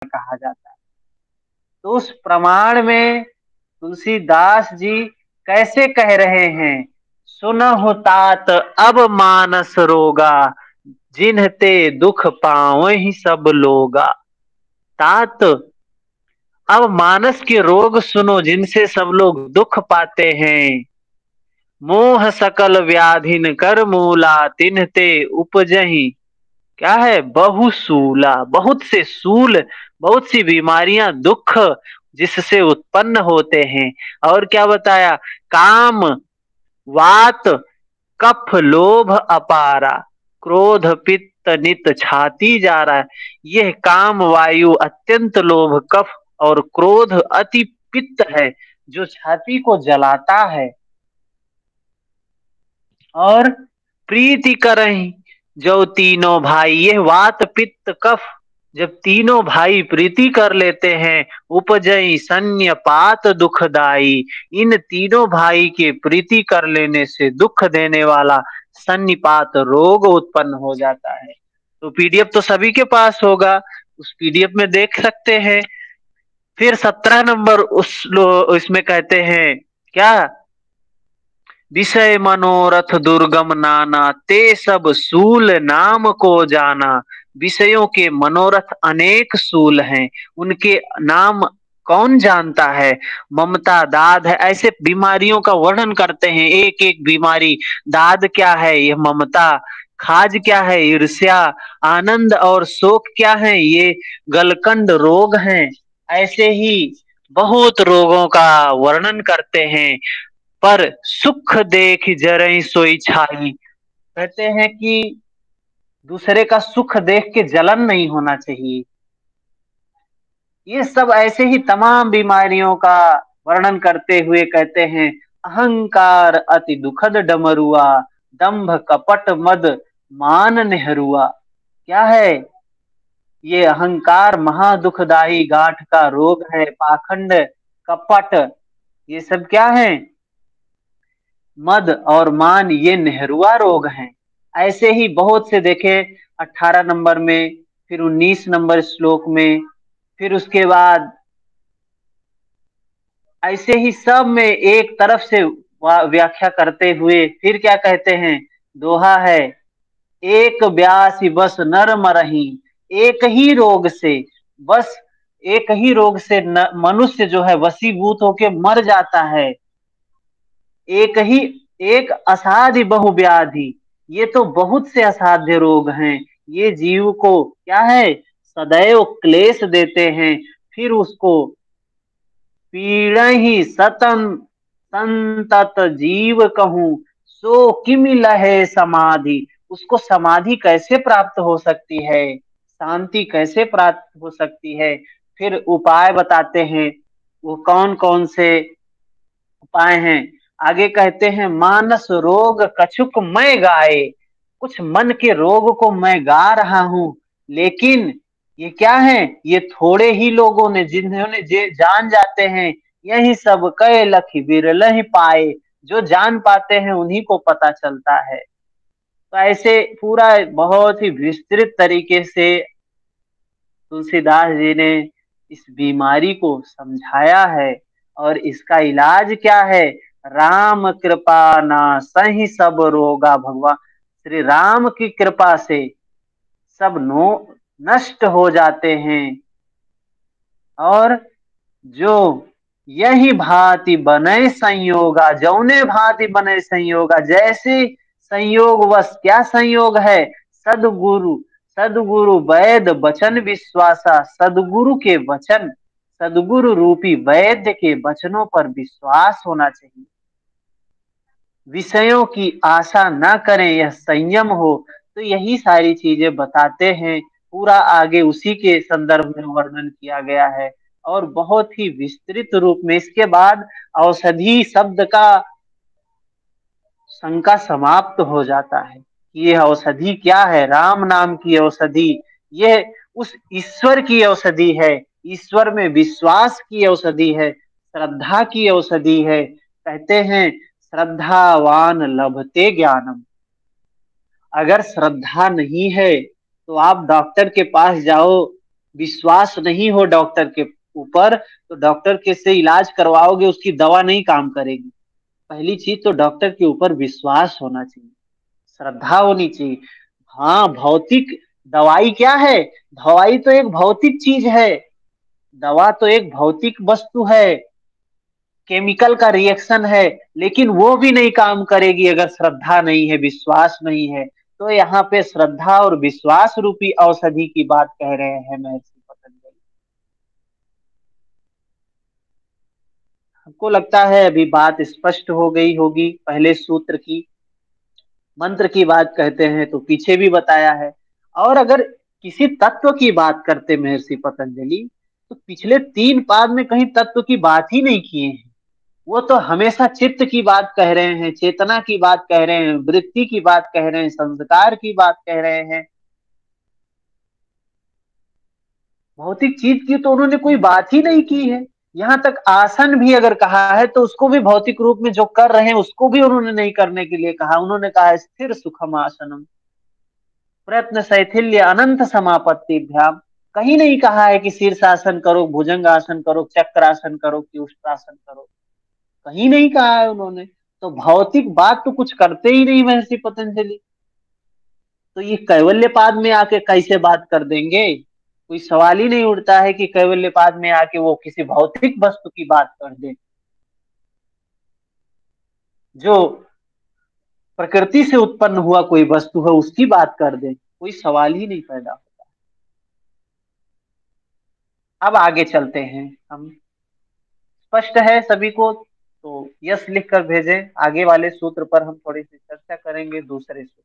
कहा जाता है। तो उस प्रमाण में तुलसीदास जी कैसे कह रहे हैं, सुनहु तात अब मानस रोगा, जिन्हते दुख पावहि सब लोगा। तात अब मानस के रोग सुनो, जिनसे सब लोग दुख पाते हैं। मोह सकल व्याधिन कर मूला, तिन्हते उपजहि क्या है बहुसूला। बहुत से सूल, बहुत सी बीमारियां, दुख जिससे उत्पन्न होते हैं। और क्या बताया, काम वात कफ लोभ अपारा, क्रोध पित्त नित छाती जा रहा है। यह काम वायु अत्यंत लोभ, कफ और क्रोध अति पित्त है, जो छाती को जलाता है। और प्रीति करहि जो तीनों भाई, ये वात पित्त कफ जब तीनों भाई प्रीति कर लेते हैं, उपजई सन्य पात दुखदाई, इन तीनों भाई के प्रीति कर लेने से दुख देने वाला सन्निपात रोग उत्पन्न हो जाता है। तो पीडीएफ तो सभी के पास होगा, उस पीडीएफ में देख सकते हैं। फिर 17 नंबर इसमें कहते हैं क्या, विषय मनोरथ दुर्गम नाना, ते सब सूल नाम को जाना। विषयों के मनोरथ अनेक सूल हैं, उनके नाम कौन जानता है। ममता दाद है, ऐसे बीमारियों का वर्णन करते हैं, एक एक बीमारी। दाद क्या है, ये ममता। खाज क्या है, ईर्ष्या। आनंद और शोक क्या है, ये गलकंड रोग हैं। ऐसे ही बहुत रोगों का वर्णन करते हैं। पर सुख देख जरई सोई छाई, कहते हैं कि दूसरे का सुख देख के जलन नहीं होना चाहिए। ये सब ऐसे ही तमाम बीमारियों का वर्णन करते हुए कहते हैं, अहंकार अति दुखद डमरुआ, दंभ कपट मद मान नेहरुआ। क्या है, ये अहंकार महादुखदाई गांठ का रोग है। पाखंड, कपट, ये सब क्या है, मद और मान, ये नेहरुआ रोग हैं। ऐसे ही बहुत से देखे 18 नंबर में, फिर 19 नंबर श्लोक में, फिर उसके बाद ऐसे ही सब में एक तरफ से व्याख्या करते हुए फिर क्या कहते हैं, दोहा है, एक ब्यासी बस नर मरही, एक ही रोग से, बस एक ही रोग से मनुष्य जो है वशीभूत होके मर जाता है। एक ही, एक असाध्य बहुव्याधि, ये तो बहुत से असाध्य रोग हैं। ये जीव को क्या है, सदैव क्लेश देते हैं। फिर उसको पीड़ा ही सतन संतत जीव कहूं, सो किम लहे समाधि। उसको समाधि कैसे प्राप्त हो सकती है, शांति कैसे प्राप्त हो सकती है। फिर उपाय बताते हैं, वो कौन कौन से उपाय हैं। आगे कहते हैं, मानस रोग कछुक मैं गाए, कुछ मन के रोग को मैं गा रहा हूं, लेकिन ये क्या है, ये थोड़े ही लोगों ने, जिन्होंने जान जाते हैं, यही सब कह लखी बिरल ही पाए। जो जान पाते हैं उन्हीं को पता चलता है। तो ऐसे पूरा बहुत ही विस्तृत तरीके से तुलसीदास जी ने इस बीमारी को समझाया है। और इसका इलाज क्या है, राम कृपा ना सही सब रोगा। भगवान श्री राम की कृपा से सब नष्ट हो जाते हैं। और जो यही भांति बने संयोगा, जौने भांति बने संयोगा, जैसे संयोग वश, क्या संयोग है, सदगुरु, सदगुरु वैद वचन विश्वासा। सदगुरु के वचन, सदगुरु रूपी वैद्य के वचनों पर विश्वास होना चाहिए। विषयों की आशा न करें, यह संयम हो। तो यही सारी चीजें बताते हैं। पूरा आगे उसी के संदर्भ में वर्णन किया गया है, और बहुत ही विस्तृत रूप में। इसके बाद औषधि शब्द का शंका समाप्त हो जाता है कि यह औषधि क्या है। राम नाम की औषधि, यह उस ईश्वर की औषधि है, ईश्वर में विश्वास की औषधि है, श्रद्धा की औषधि है। कहते हैं, श्रद्धावान लभते ज्ञानम। अगर श्रद्धा नहीं है तो आप डॉक्टर के पास जाओ, विश्वास नहीं हो डॉक्टर के ऊपर तो डॉक्टर के से इलाज करवाओगे, उसकी दवा नहीं काम करेगी। पहली चीज तो डॉक्टर के ऊपर विश्वास होना चाहिए, श्रद्धा होनी चाहिए। हाँ, भौतिक दवाई क्या है? दवाई तो एक भौतिक चीज है, दवा तो एक भौतिक वस्तु है, केमिकल का रिएक्शन है, लेकिन वो भी नहीं काम करेगी अगर श्रद्धा नहीं है, विश्वास नहीं है। तो यहाँ पे श्रद्धा और विश्वास रूपी औषधि की बात कह रहे हैं महर्षि पतंजलि। हमको लगता है अभी बात स्पष्ट हो गई होगी। पहले सूत्र की, मंत्र की बात कहते हैं तो पीछे भी बताया है। और अगर किसी तत्व की बात करते महर्षि पतंजलि, तो पिछले 3 पाद में कहीं तत्व की बात ही नहीं किए हैं। वो तो हमेशा चित्त की बात कह रहे हैं, चेतना की बात कह रहे हैं, वृत्ति की बात कह रहे हैं, संस्कार की बात कह रहे हैं। भौतिक चीज की तो उन्होंने कोई बात ही नहीं की है। यहाँ तक आसन भी अगर कहा है तो उसको भी भौतिक रूप में जो कर रहे हैं उसको भी उन्होंने नहीं करने के लिए कहा। उन्होंने कहा स्थिर सुखम आसनम प्रयत्न शैथिल्य अनंत समापत्तिभ्याम। कहीं नहीं कहा है कि शीर्षासन करो, भुजंग आसन करो, चक्रासन करो कि उष्ट्रासन करो, कहीं नहीं कहा है उन्होंने। तो भौतिक बात तो कुछ करते ही नहीं महर्षि पतंजलि, तो ये कैवल्य पाद में आके कैसे बात कर देंगे? कोई सवाल ही नहीं उठता है कि कैवल्य पाद में आके वो किसी भौतिक वस्तु की बात कर दे, जो प्रकृति से उत्पन्न हुआ कोई वस्तु है उसकी बात कर दे, कोई सवाल ही नहीं पैदा होता। अब आगे चलते हैं हम। स्पष्ट है सभी को? तो यस लिख कर भेजें। आगे वाले सूत्र पर हम थोड़ी सी चर्चा करेंगे, दूसरे सूत्र।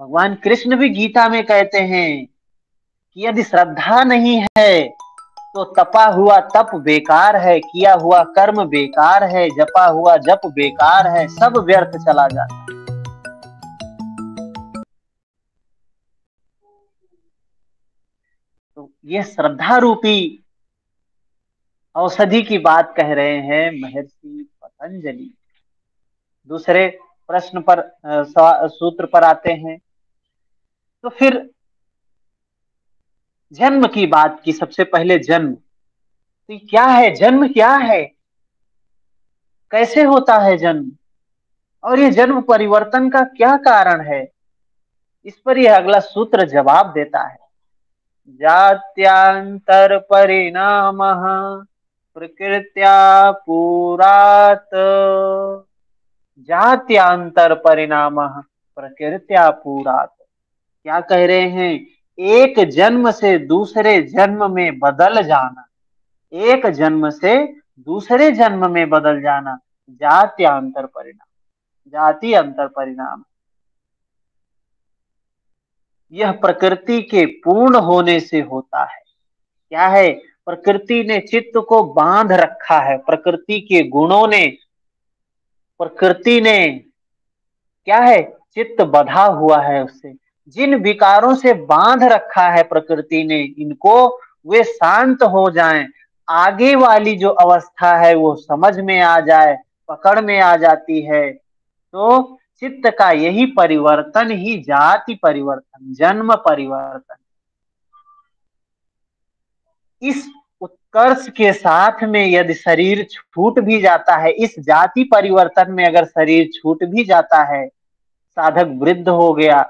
भगवान कृष्ण भी गीता में कहते हैं कि यदि श्रद्धा नहीं है तो तपा हुआ तप बेकार है, किया हुआ कर्म बेकार है, जपा हुआ जप बेकार है, सब व्यर्थ चला जाता। तो ये श्रद्धा रूपी औषधि की बात कह रहे हैं महर्षि पतंजलि। दूसरे प्रश्न पर, सूत्र पर आते हैं। तो फिर जन्म की बात की, सबसे पहले जन्म। तो क्या है जन्म, क्या है, कैसे होता है जन्म, और ये जन्म परिवर्तन का क्या कारण है? इस पर यह अगला सूत्र जवाब देता है। जात्यांतर परिणाम प्रकृत्या पुरात, जात्यांतर परिणाम प्रकृत्या पुरात। क्या कह रहे हैं? एक जन्म से दूसरे जन्म में बदल जाना, एक जन्म से दूसरे जन्म में बदल जाना, जाति अंतर परिणाम, जाति अंतर परिणाम। यह प्रकृति के पूर्ण होने से होता है। क्या है? प्रकृति ने चित्त को बांध रखा है, प्रकृति के गुणों ने, प्रकृति ने क्या है, चित्त बंधा हुआ है उससे। जिन विकारों से बांध रखा है प्रकृति ने इनको, वे शांत हो जाएं, आगे वाली जो अवस्था है वो समझ में आ जाए, पकड़ में आ जाती है। तो चित्त का यही परिवर्तन ही जाति परिवर्तन, जन्म परिवर्तन। इस उत्कर्ष के साथ में यदि शरीर छूट भी जाता है, इस जाति परिवर्तन में अगर शरीर छूट भी जाता है, साधक वृद्ध हो गया,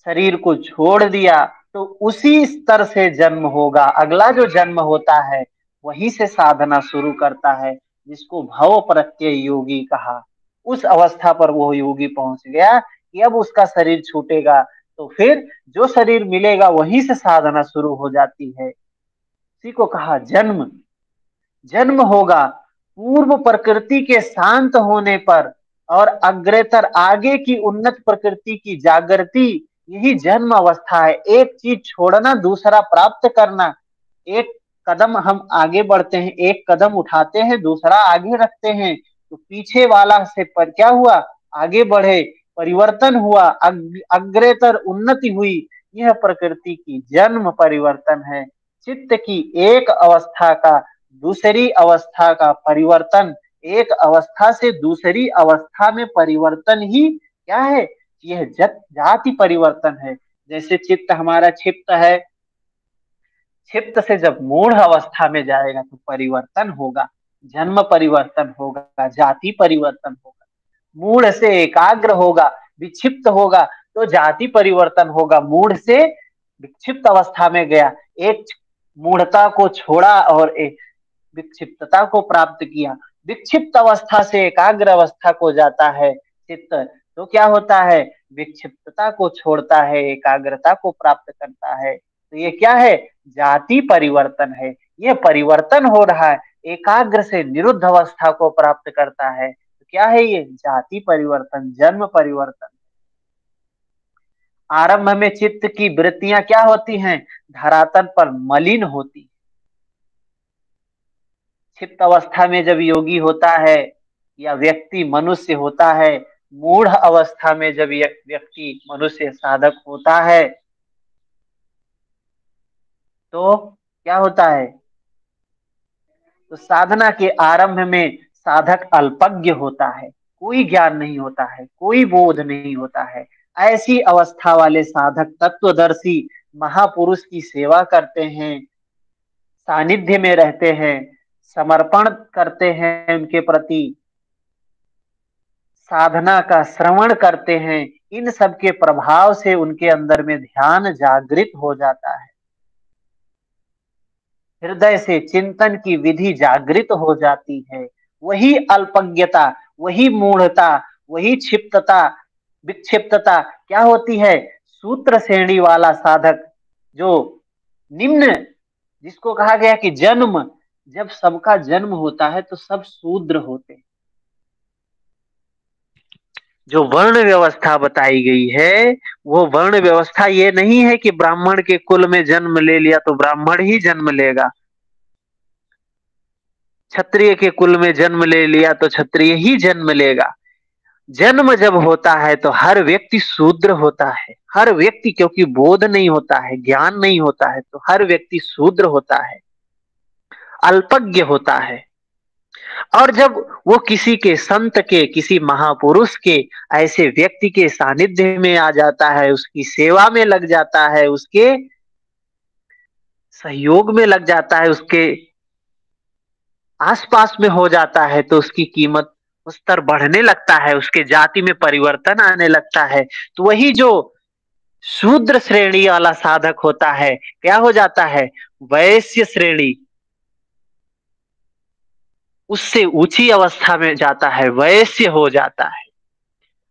शरीर को छोड़ दिया, तो उसी स्तर से जन्म होगा। अगला जो जन्म होता है वहीं से साधना शुरू करता है, जिसको भव प्रत्यय योगी कहा। उस अवस्था पर वो योगी पहुंच गया कि अब उसका शरीर छूटेगा तो फिर जो शरीर मिलेगा वहीं से साधना शुरू हो जाती है। इसी को कहा जन्म। जन्म होगा पूर्व प्रकृति के शांत होने पर, और अग्रेतर आगे की उन्नत प्रकृति की जागृति, यही जन्म अवस्था है। एक चीज छोड़ना, दूसरा प्राप्त करना। एक कदम हम आगे बढ़ते हैं, एक कदम उठाते हैं, दूसरा आगे रखते हैं, तो पीछे वाला से पर क्या हुआ, आगे बढ़े, परिवर्तन हुआ, अग्रेतर उन्नति हुई। यह प्रकृति की जन्म परिवर्तन है। चित्त की एक अवस्था का दूसरी अवस्था का परिवर्तन, एक अवस्था से दूसरी अवस्था में परिवर्तन ही क्या है, यह जाति परिवर्तन है। जैसे चित्त हमारा क्षिप्त है, क्षिप्त से जब मूढ़ अवस्था में जाएगा तो परिवर्तन होगा, जन्म परिवर्तन होगा, जाति परिवर्तन होगा। मूढ़ से एकाग्र होगा, विक्षिप्त होगा तो जाति परिवर्तन होगा। मूढ़ से विक्षिप्त अवस्था में गया, एक मूढ़ता को छोड़ा और एक विक्षिप्तता को प्राप्त किया। विक्षिप्त अवस्था से एकाग्र अवस्था को जाता है चित्त, तो क्या होता है, विक्षिप्तता को छोड़ता है, एकाग्रता को प्राप्त करता है। तो ये क्या है, जाति परिवर्तन है। ये परिवर्तन हो रहा है, एकाग्र से निरुद्ध अवस्था को प्राप्त करता है। तो क्या है ये, जाति परिवर्तन, जन्म परिवर्तन। आरंभ में चित्त की वृत्तियां क्या होती हैं, धरातल पर मलिन होती। क्षिप्त अवस्था में जब योगी होता है या व्यक्ति मनुष्य होता है, मूढ़ अवस्था में जब व्यक्ति मनुष्य साधक होता है तो क्या होता है, तो साधना के आरंभ में साधक अल्पज्ञ होता है, कोई ज्ञान नहीं होता है, कोई बोध नहीं होता है। ऐसी अवस्था वाले साधक तत्वदर्शी महापुरुष की सेवा करते हैं, सानिध्य में रहते हैं, समर्पण करते हैं उनके प्रति, साधना का श्रवण करते हैं। इन सब के प्रभाव से उनके अंदर में ध्यान जागृत हो जाता है, हृदय से चिंतन की विधि जागृत हो जाती है। वही अल्पज्ञता, वही मूढ़ता, वही क्षिप्तता, विक्षिप्तता क्या होती है, सूत्र श्रेणी वाला साधक, जो निम्न, जिसको कहा गया कि जन्म, जब सबका जन्म होता है तो सब शूद्र होते हैं। जो वर्ण व्यवस्था बताई गई है वो वर्ण व्यवस्था ये नहीं है कि ब्राह्मण के कुल में जन्म ले लिया तो ब्राह्मण ही जन्म लेगा, क्षत्रिय के कुल में जन्म ले लिया तो क्षत्रिय ही जन्म लेगा। जन्म जब होता है तो हर व्यक्ति शूद्र होता है, हर व्यक्ति, क्योंकि बोध नहीं होता है, ज्ञान नहीं होता है, तो हर व्यक्ति शूद्र होता है, अल्पज्ञ होता है। और जब वो किसी के संत के, किसी महापुरुष के, ऐसे व्यक्ति के सानिध्य में आ जाता है, उसकी सेवा में लग जाता है, उसके सहयोग में लग जाता है, उसके आसपास में हो जाता है, तो उसकी कीमत, स्तर बढ़ने लगता है, उसके जाति में परिवर्तन आने लगता है। तो वही जो शूद्र श्रेणी वाला साधक होता है क्या हो जाता है, वैश्य श्रेणी, उससे ऊंची अवस्था में जाता है, वैश्य हो जाता है।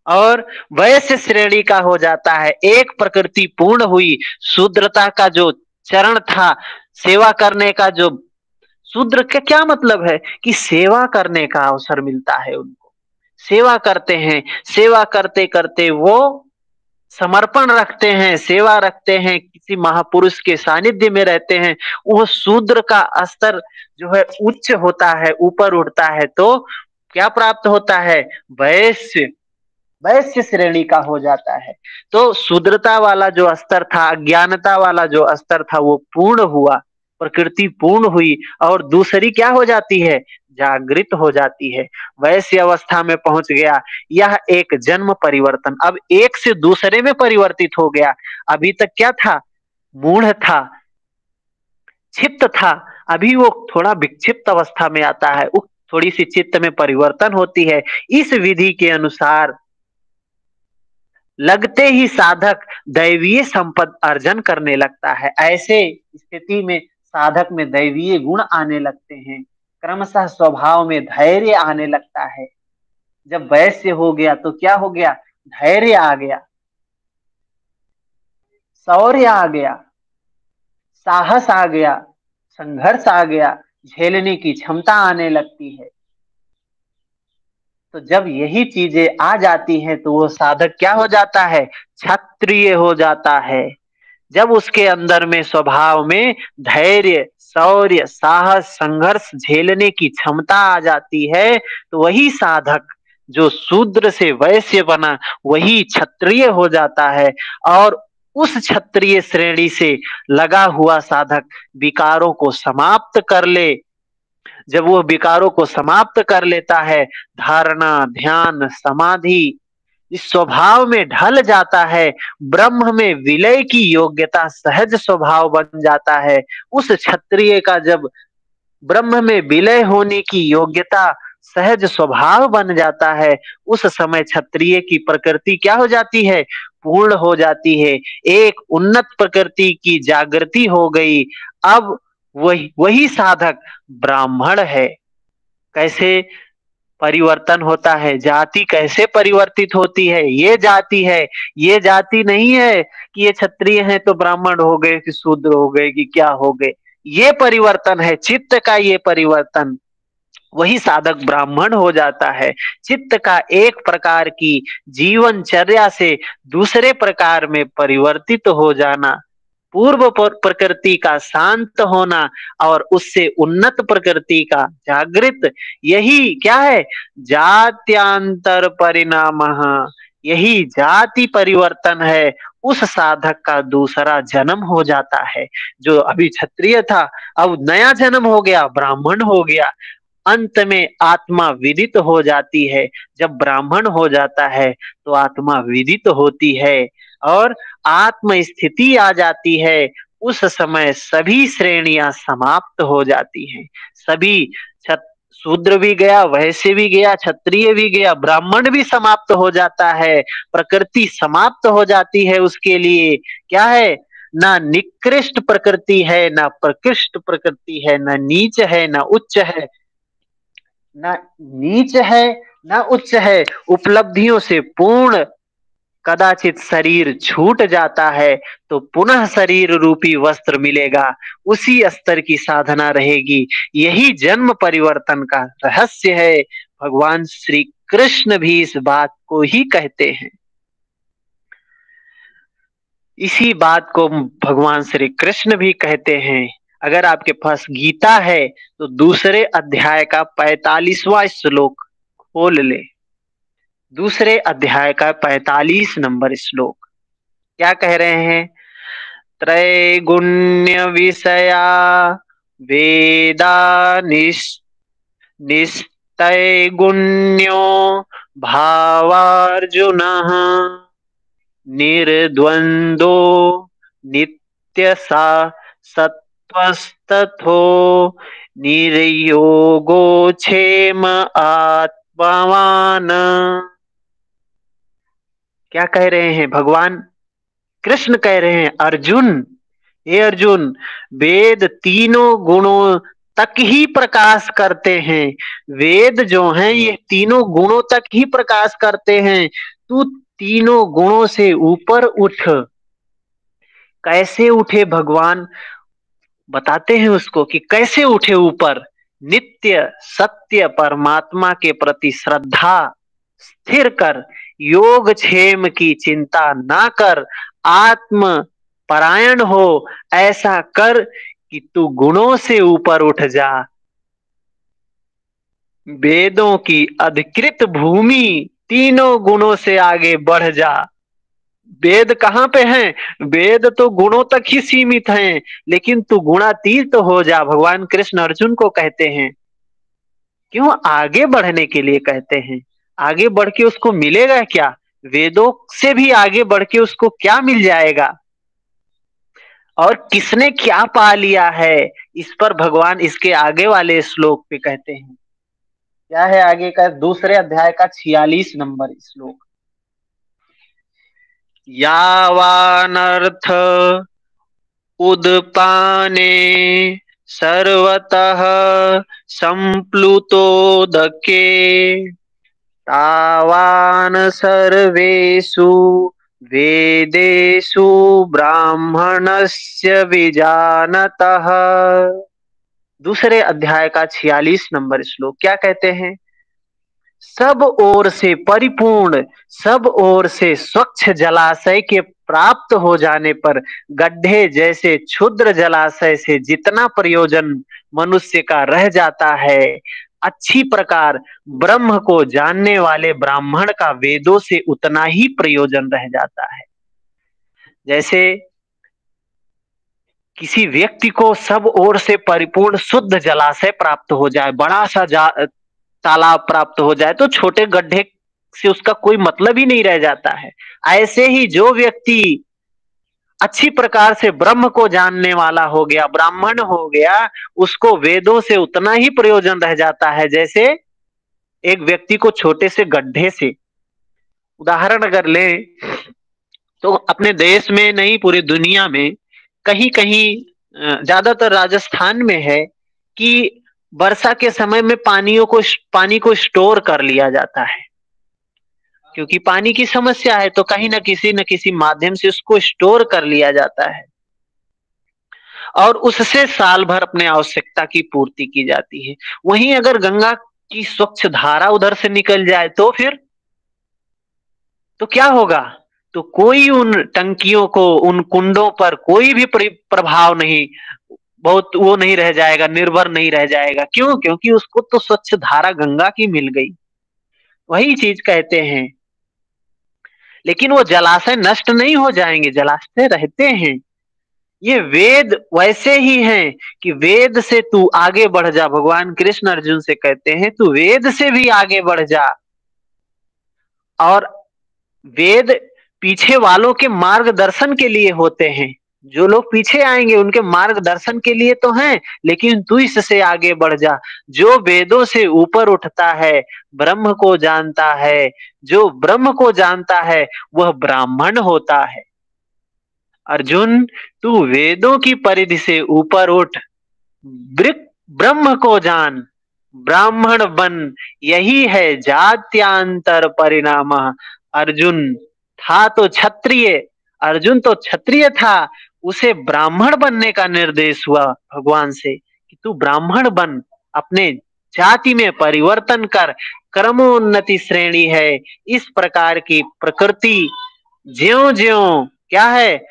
और वैश्य श्रेणी का हो जाता है, एक प्रकृति पूर्ण हुई। शूद्रता का जो चरण था, सेवा करने का जो, शूद्र का क्या मतलब है कि सेवा करने का अवसर मिलता है उनको, सेवा करते हैं, सेवा करते करते वो समर्पण रखते हैं, सेवा रखते हैं, किसी महापुरुष के सानिध्य में रहते हैं, वो शूद्र का स्तर जो है उच्च होता है, ऊपर उठता है, तो क्या प्राप्त होता है, वैश्य, वैश्य श्रेणी का हो जाता है। तो शूद्रता वाला जो स्तर था, अज्ञानता वाला जो स्तर था, वो पूर्ण हुआ, प्रकृति पूर्ण हुई, और दूसरी क्या हो जाती है, जागृत हो जाती है, वैश्य अवस्था में पहुंच गया। यह एक जन्म परिवर्तन, अब एक से दूसरे में परिवर्तित हो गया। अभी तक क्या था, मूढ़ था, क्षिप्त था, अभी वो थोड़ा विक्षिप्त अवस्था में आता है, थोड़ी सी चित्त में परिवर्तन होती है। इस विधि के अनुसार लगते ही साधक दैवीय संपद अर्जन करने लगता है। ऐसे स्थिति में साधक में दैवीय गुण आने लगते हैं, क्रमशः स्वभाव में धैर्य आने लगता है। जब वैश्य हो गया तो क्या हो गया, धैर्य आ गया, शौर्य आ गया, साहस आ गया, संघर्ष आ गया, झेलने की क्षमता आने लगती है। तो जब यही चीजें आ जाती हैं तो वो साधक क्या हो जाता है, क्षत्रिय हो जाता है। जब उसके अंदर में स्वभाव में धैर्य, शौर्य, साहस, संघर्ष झेलने की क्षमता आ जाती है, तो वही साधक जो शूद्र से वैश्य बना वही क्षत्रिय हो जाता है। और उस क्षत्रिय श्रेणी से लगा हुआ साधक विकारों को समाप्त कर ले, जब वो विकारों को समाप्त कर लेता है, धारणा, ध्यान, समाधि इस स्वभाव में ढल जाता है, ब्रह्म में विलय की योग्यता सहज स्वभाव बन जाता है। उस क्षत्रिय का जब ब्रह्म में विलय होने की योग्यता सहज स्वभाव बन जाता है, उस समय क्षत्रिय की प्रकृति क्या हो जाती है? पूर्ण हो जाती है। एक उन्नत प्रकृति की जागृति हो गई। अब वही वही साधक ब्राह्मण है। कैसे परिवर्तन होता है? जाति कैसे परिवर्तित होती है? ये जाति है, ये जाति नहीं है कि ये क्षत्रिय हैं तो ब्राह्मण हो गए कि शूद्र हो गए कि क्या हो गए। ये परिवर्तन है चित्त का, ये परिवर्तन। वही साधक ब्राह्मण हो जाता है। चित्त का एक प्रकार की जीवनचर्या से दूसरे प्रकार में परिवर्तित हो जाना, पूर्व प्रकृति का शांत होना और उससे उन्नत प्रकृति का जागृत, यही क्या है? जात्यांतर परिणाम, यही जाति परिवर्तन है। उस साधक का दूसरा जन्म हो जाता है। जो अभी क्षत्रिय था अब नया जन्म हो गया, ब्राह्मण हो गया। अंत में आत्मा विदित हो जाती है। जब ब्राह्मण हो जाता है तो आत्मा विदित होती है और आत्म स्थिति आ जाती है। उस समय सभी श्रेणियां समाप्त हो जाती हैं। सभी शूद्र भी गया, वैश्य भी गया, क्षत्रिय भी गया, ब्राह्मण भी समाप्त हो जाता है। प्रकृति समाप्त हो जाती है। उसके लिए क्या है? ना निकृष्ट प्रकृति है, ना प्रकृष्ट प्रकृति है, ना नीच है, ना उच्च है, ना नीच है, ना उच्च है। उपलब्धियों से पूर्ण। कदाचित शरीर छूट जाता है तो पुनः शरीर रूपी वस्त्र मिलेगा, उसी स्तर की साधना रहेगी। यही जन्म परिवर्तन का रहस्य है। भगवान श्री कृष्ण भी इस बात को ही कहते हैं। इसी बात को भगवान श्री कृष्ण भी कहते हैं। अगर आपके पास गीता है तो दूसरे अध्याय का 45वां श्लोक खोल ले। दूसरे अध्याय का 45 नंबर श्लोक क्या कह रहे हैं? त्रैगुण्य विषया वेदा निस्तैगुण्यो भावार्जुन निर्द्वंदो नित्यसा सत्वस्तथो निर्योगो क्षेम आत्मवान। क्या कह रहे हैं भगवान कृष्ण? कह रहे हैं अर्जुन, हे अर्जुन, वेद तीनों गुणों तक ही प्रकाश करते हैं। वेद जो हैं ये तीनों गुणों तक ही प्रकाश करते हैं। तू तीनों गुणों से ऊपर उठ। कैसे उठे भगवान बताते हैं उसको कि कैसे उठे ऊपर। नित्य सत्य परमात्मा के प्रति श्रद्धा स्थिर कर, योग क्षेम की चिंता ना कर, आत्म परायण हो। ऐसा कर कि तू गुणों से ऊपर उठ जा। वेदों की अधिकृत भूमि, तीनों गुणों से आगे बढ़ जा। वेद कहाँ पे हैं? वेद तो गुणों तक ही सीमित हैं, लेकिन तू गुणातीत हो जा। भगवान कृष्ण अर्जुन को कहते हैं। क्यों? आगे बढ़ने के लिए कहते हैं। आगे बढ़ के उसको मिलेगा क्या? वेदों से भी आगे बढ़ के उसको क्या मिल जाएगा? और किसने क्या पा लिया है? इस पर भगवान इसके आगे वाले श्लोक पे कहते हैं। क्या है आगे का? दूसरे अध्याय का 46 नंबर श्लोक। यावानर्थ उदपाने सर्वतः संप्लुतोदके तावान सर्वेषु वेदेषु ब्राह्मणस्य विजानतः। दूसरे अध्याय का 46 नंबर श्लोक क्या कहते हैं? सब ओर से परिपूर्ण, सब ओर से स्वच्छ जलाशय के प्राप्त हो जाने पर गड्ढे जैसे क्षुद्र जलाशय से जितना प्रयोजन मनुष्य का रह जाता है, अच्छी प्रकार ब्रह्म को जानने वाले ब्राह्मण का वेदों से उतना ही प्रयोजन रह जाता है। जैसे किसी व्यक्ति को सब ओर से परिपूर्ण शुद्ध जलाशय प्राप्त हो जाए, बड़ा सा तालाब प्राप्त हो जाए, तो छोटे गड्ढे से उसका कोई मतलब ही नहीं रह जाता है। ऐसे ही जो व्यक्ति अच्छी प्रकार से ब्रह्म को जानने वाला हो गया, ब्राह्मण हो गया, उसको वेदों से उतना ही प्रयोजन रह जाता है जैसे एक व्यक्ति को छोटे से गड्ढे से। उदाहरण अगर लें तो अपने देश में नहीं, पूरी दुनिया में कहीं कहीं, ज्यादातर राजस्थान में है कि वर्षा के समय में पानी को स्टोर कर लिया जाता है, क्योंकि पानी की समस्या है, तो कहीं न किसी माध्यम से उसको स्टोर कर लिया जाता है और उससे साल भर अपने आवश्यकता की पूर्ति की जाती है। वहीं अगर गंगा की स्वच्छ धारा उधर से निकल जाए तो फिर तो क्या होगा? तो कोई उन टंकियों को, उन कुंडों पर कोई भी प्रभाव नहीं, बहुत वो नहीं रह जाएगा, निर्भर नहीं रह जाएगा। क्यों? क्योंकि उसको तो स्वच्छ धारा गंगा की मिल गई। वही चीज कहते हैं। लेकिन वो जलाशय नष्ट नहीं हो जाएंगे, जलाशय रहते हैं। ये वेद वैसे ही हैं कि वेद से तू आगे बढ़ जा। भगवान कृष्ण अर्जुन से कहते हैं तू वेद से भी आगे बढ़ जा। और वेद पीछे वालों के मार्गदर्शन के लिए होते हैं। जो लोग पीछे आएंगे उनके मार्गदर्शन के लिए तो हैं, लेकिन तू इससे आगे बढ़ जा। जो वेदों से ऊपर उठता है, ब्रह्म को जानता है, जो ब्रह्म को जानता है वह ब्राह्मण होता है। अर्जुन, तू वेदों की परिधि से ऊपर उठ, ब्रह्म को जान, ब्राह्मण बन, यही है जात्यांतर परिणाम। अर्जुन था तो क्षत्रिय, अर्जुन तो क्षत्रिय था, उसे ब्राह्मण बनने का निर्देश हुआ भगवान से कि तू ब्राह्मण बन, अपने जाति में परिवर्तन कर, क्रमोन्नति श्रेणी है। इस प्रकार की प्रकृति ज्यों-ज्यों क्या है,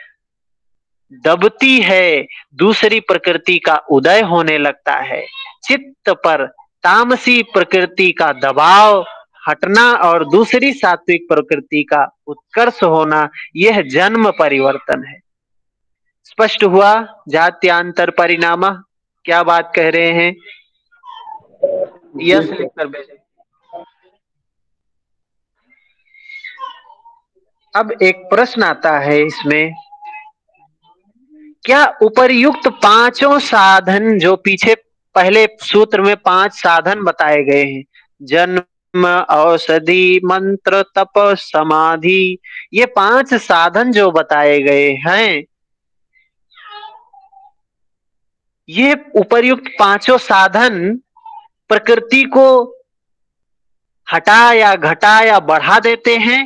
दबती है, दूसरी प्रकृति का उदय होने लगता है। चित्त पर तामसी प्रकृति का दबाव हटना और दूसरी सात्विक प्रकृति का उत्कर्ष होना, यह जन्म परिवर्तन है। स्पष्ट हुआ? जात्यांतर परिणाम। क्या बात कह रहे हैं? यस लिखकर भेजें। अब एक प्रश्न आता है इसमें, क्या उपर्युक्त पांचों साधन जो पीछे पहले सूत्र में 5 साधन बताए गए हैं, जन्म, औषधि, मंत्र, तप, समाधि, ये 5 साधन जो बताए गए हैं, ये उपर्युक्त पांचों साधन प्रकृति को हटा या घटा या बढ़ा देते हैं?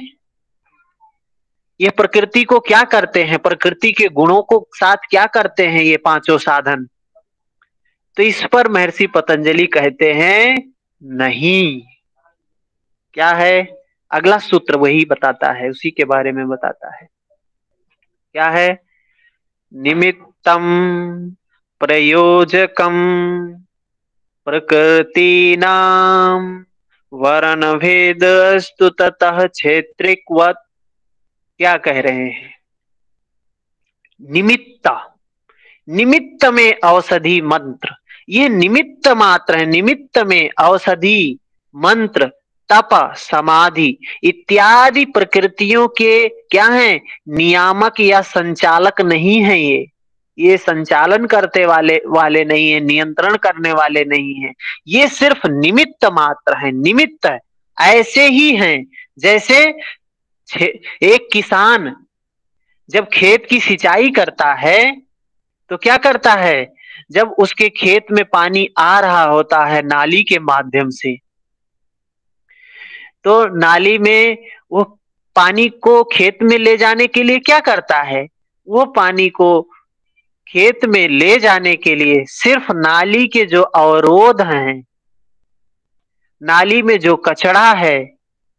ये प्रकृति को क्या करते हैं? प्रकृति के गुणों को साथ क्या करते हैं ये पांचों साधन? तो इस पर महर्षि पतंजलि कहते हैं नहीं। क्या है? अगला सूत्र वही बताता है, उसी के बारे में बताता है। क्या है? निमित्तम प्रयोजकम प्रकृतीनाम वर्ण भेदस्तु ततः क्षेत्रिकवत्। क्या कह रहे हैं? निमित्त, निमित्त में औषधि मंत्र, ये निमित्त मात्र है। निमित्त में औषधि, मंत्र, तप, समाधि इत्यादि प्रकृतियों के क्या है? नियामक या संचालक नहीं है। ये संचालन करते वाले नहीं है, नियंत्रण करने वाले नहीं है। ये सिर्फ निमित्त मात्र है, निमित्त है। ऐसे ही हैं जैसे एक किसान जब खेत की सिंचाई करता है तो क्या करता है? जब उसके खेत में पानी आ रहा होता है नाली के माध्यम से, तो नाली में वो पानी को खेत में ले जाने के लिए क्या करता है? वो पानी को खेत में ले जाने के लिए सिर्फ नाली के जो अवरोध हैं, नाली में जो कचरा है,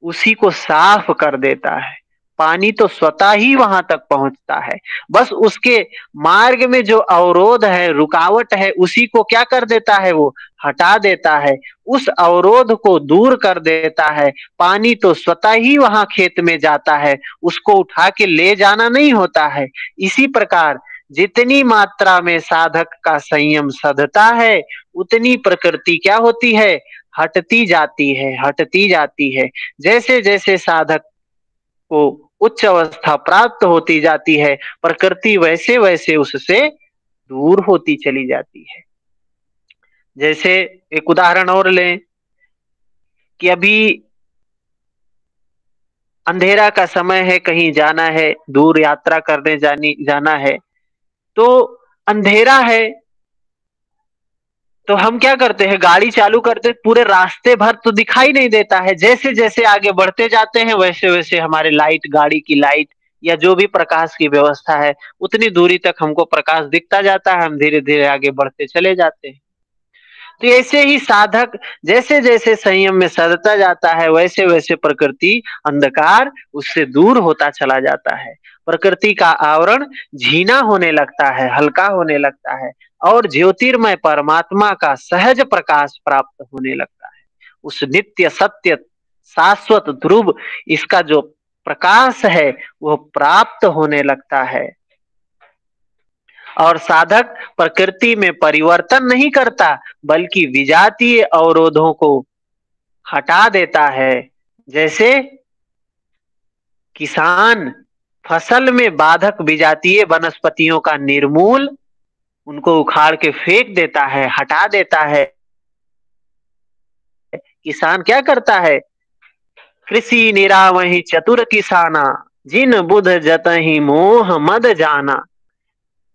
उसी को साफ कर देता है। पानी तो स्वतः ही वहां तक पहुंचता है, बस उसके मार्ग में जो अवरोध है, रुकावट है, उसी को क्या कर देता है? वो हटा देता है, उस अवरोध को दूर कर देता है। पानी तो स्वतः ही वहां खेत में जाता है, उसको उठा के ले जाना नहीं होता है। इसी प्रकार जितनी मात्रा में साधक का संयम सधता है, उतनी प्रकृति क्या होती है, हटती जाती है, हटती जाती है। जैसे जैसे साधक को उच्च अवस्था प्राप्त होती जाती है, प्रकृति वैसे वैसे उससे दूर होती चली जाती है। जैसे एक उदाहरण और लें कि अभी अंधेरा का समय है, कहीं जाना है, दूर यात्रा करने जाना है, तो अंधेरा है, तो हम क्या करते हैं, गाड़ी चालू करते, पूरे रास्ते भर तो दिखाई नहीं देता है। जैसे जैसे आगे बढ़ते जाते हैं, वैसे वैसे हमारे लाइट, गाड़ी की लाइट या जो भी प्रकाश की व्यवस्था है, उतनी दूरी तक हमको प्रकाश दिखता जाता है, हम धीरे धीरे आगे बढ़ते चले जाते हैं। तो ऐसे ही साधक जैसे जैसे संयम में सधता जाता है, वैसे वैसे प्रकृति अंधकार उससे दूर होता चला जाता है। प्रकृति का आवरण झीना होने लगता है, हल्का होने लगता है, और ज्योतिर्मय परमात्मा का सहज प्रकाश प्राप्त होने लगता है। उस नित्य सत्य शाश्वत ध्रुव इसका जो प्रकाश है वह प्राप्त होने लगता है। और साधक प्रकृति में परिवर्तन नहीं करता, बल्कि विजातीय अवरोधों को हटा देता है। जैसे किसान फसल में बाधक विजातीय वनस्पतियों का निर्मूल, उनको उखाड़ के फेंक देता है, हटा देता है। किसान क्या करता है, कृषि निरावहि चतुर किसाना, जिन बुध जतहि मोह मद जाना,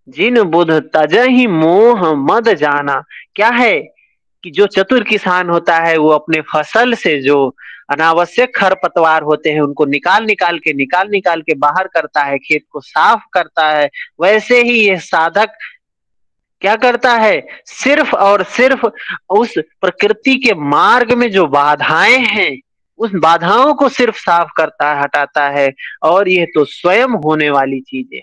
जिन बुध तजहि मोह मद जाना। क्या है कि जो चतुर किसान होता है, वो अपने फसल से जो अनावश्यक खरपतवार होते हैं, उनको निकाल निकाल के बाहर करता है, खेत को साफ करता है। वैसे ही ये साधक क्या करता है, सिर्फ और सिर्फ उस प्रकृति के मार्ग में जो बाधाएं हैं, उस बाधाओं को सिर्फ साफ करता है, हटाता है। और ये तो स्वयं होने वाली चीजें।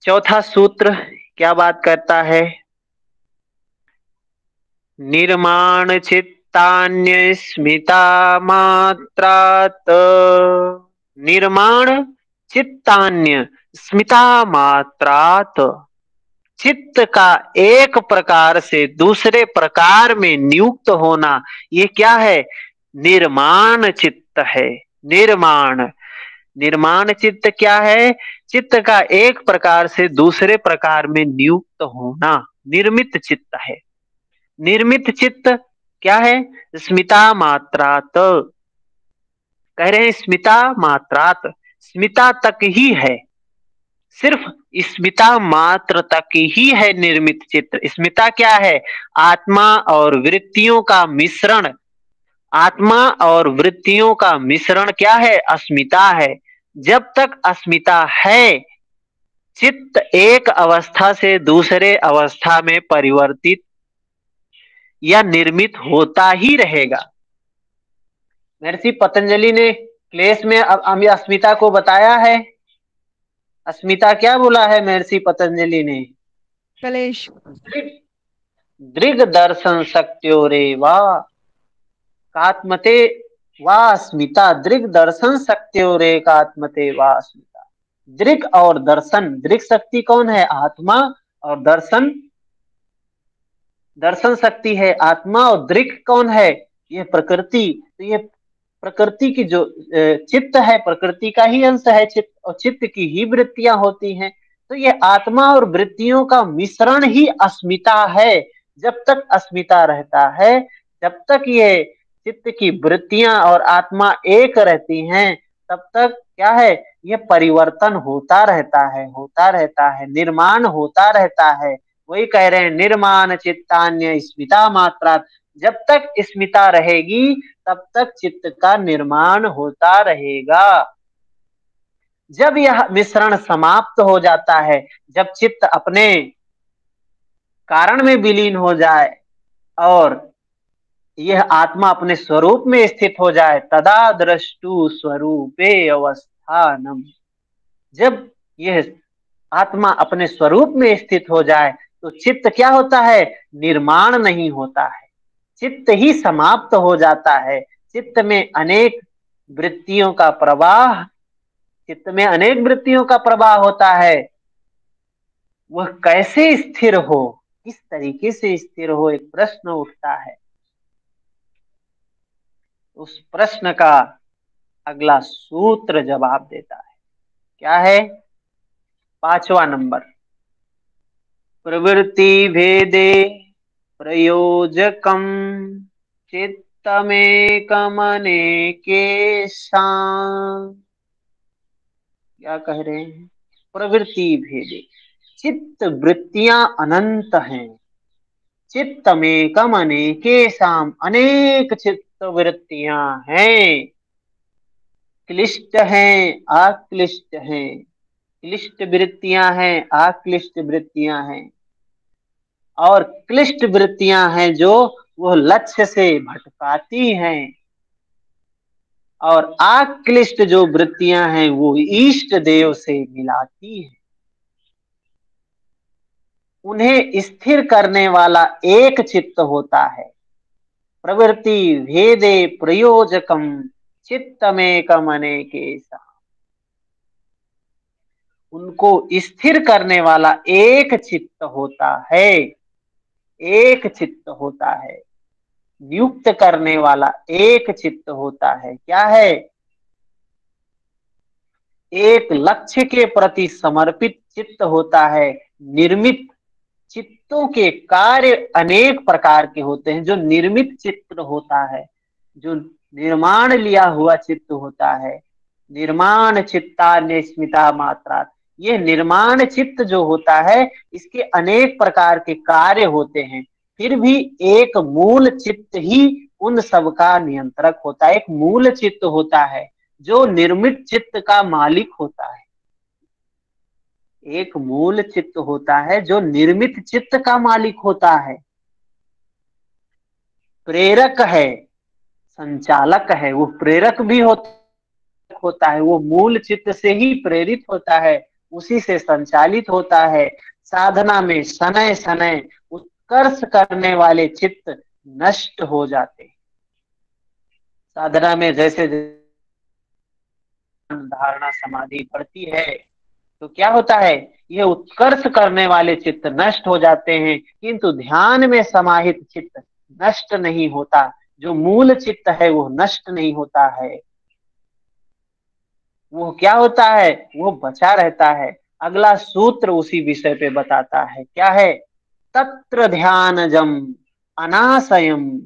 चौथा सूत्र क्या बात करता है, निर्माण चित्तान्य स्मिता मात्रात, निर्माण चित्तान्य स्मिता मात्रात। चित्त का एक प्रकार से दूसरे प्रकार में नियुक्त होना, ये क्या है, निर्माण चित्त है। निर्माण, निर्माण चित्त क्या है, चित्त का एक प्रकार से दूसरे प्रकार में नियुक्त होना निर्मित चित्त है। निर्मित चित्त क्या है, स्मिता मात्रात। कह रहे हैं स्मिता मात्रात, स्मिता तक ही है, सिर्फ स्मिता मात्र तक ही है निर्मित चित्त। स्मिता क्या है, आत्मा और वृत्तियों का मिश्रण। आत्मा और वृत्तियों का मिश्रण क्या है, अस्मिता है। जब तक अस्मिता है, चित्त एक अवस्था से दूसरे अवस्था में परिवर्तित या निर्मित होता ही रहेगा। महर्षि पतंजलि ने क्लेश में अस्मिता को बताया है। अस्मिता क्या बोला है महर्षि पतंजलि ने, कलेश दृग दर्शन शक्त्यो रे वाह कात्मते वाह अस्मिता, दृग दर्शन शक्त्यो रे कात्मते वाह अस्मिता। दृग और दर्शन, दृग शक्ति कौन है, आत्मा, और दर्शन, दर्शन शक्ति है आत्मा, और दृग कौन है, ये प्रकृति। तो ये प्रकृति की जो चित्त है, प्रकृति का ही अंश है चित्त, और चित्त की ही वृत्तियां होती हैं। तो ये आत्मा और वृत्तियों का मिश्रण ही अस्मिता है। जब तक अस्मिता रहता है, जब तक ये चित्त की वृत्तियां और आत्मा एक रहती हैं, तब तक क्या है, ये परिवर्तन होता रहता है, होता रहता है, निर्माण होता रहता है। वही कह रहे हैं, निर्माण चित्तान्य स्मिता मात्रा। जब तक स्मिता रहेगी, तब तक चित्त का निर्माण होता रहेगा। जब यह मिश्रण समाप्त हो जाता है, जब चित्त अपने कारण में विलीन हो जाए और यह आत्मा अपने स्वरूप में स्थित हो जाए, तदा द्रष्टु स्वरूपे अवस्थानम। जब यह आत्मा अपने स्वरूप में स्थित हो जाए, तो चित्त क्या होता है, निर्माण नहीं होता है, चित्त ही समाप्त हो जाता है। चित्त में अनेक वृत्तियों का प्रवाह चित्त में अनेक वृत्तियों का प्रवाह होता है, वह कैसे स्थिर हो, किस तरीके से स्थिर हो, एक प्रश्न उठता है। उस प्रश्न का अगला सूत्र जवाब देता है। क्या है? 5वां नंबर, प्रवृत्ति भेदे प्रयोजकम चित्तमेकमनेकेषाम्। क्या कह रहे हैं? प्रवृत्ति भेदे, चित्त वृत्तियां अनंत हैं। चित्तमेकम अनेकेषाम्, अनेक चित्त वृत्तियां हैं। क्लिष्ट हैं, अक्लिष्ट हैं। क्लिष्ट वृत्तियां हैं, अक्लिष्ट वृत्तियां हैं, और क्लिष्ट वृत्तियां हैं जो वो लक्ष्य से भटकाती हैं, और अक्लिष्ट जो वृत्तियां हैं वो इष्ट देव से मिलाती हैं। उन्हें स्थिर करने वाला एक चित्त होता है। प्रवृत्ति भेदे प्रयोजकम चित्तमेकम अनेकेषाम्। उनको स्थिर करने वाला एक चित्त होता है, एक चित्त होता है। नियुक्त करने वाला एक चित्त होता है। क्या है? एक लक्ष्य के प्रति समर्पित चित्त होता है। निर्मित चित्तों के कार्य अनेक प्रकार के होते हैं। जो निर्मित चित्त होता है, जो निर्माण लिया हुआ चित्त होता है, निर्माण चित्ता निस्मिता मात्रा, ये निर्माण चित्त जो होता है इसके अनेक प्रकार के कार्य होते हैं, फिर भी एक मूल चित्त ही उन सब का नियंत्रक होता है। एक मूल चित्त होता है जो निर्मित चित्त का मालिक होता है। एक मूल चित्त होता है जो निर्मित चित्त का मालिक होता है। प्रेरक है, संचालक है, वो प्रेरक भी होता है। वो मूल चित्त से ही प्रेरित होता है, उसी से संचालित होता है। साधना में शनय शनय उत्कर्ष करने वाले चित्त नष्ट हो जाते हैं। साधना में जैसे धारणा समाधि बढ़ती है तो क्या होता है? ये उत्कर्ष करने वाले चित्त नष्ट हो जाते हैं, किंतु ध्यान में समाहित चित्त नष्ट नहीं होता। जो मूल चित्त है वो नष्ट नहीं होता है, वो क्या होता है? वो बचा रहता है। अगला सूत्र उसी विषय पे बताता है। क्या है? तत्र ध्यानजम अनाशयम,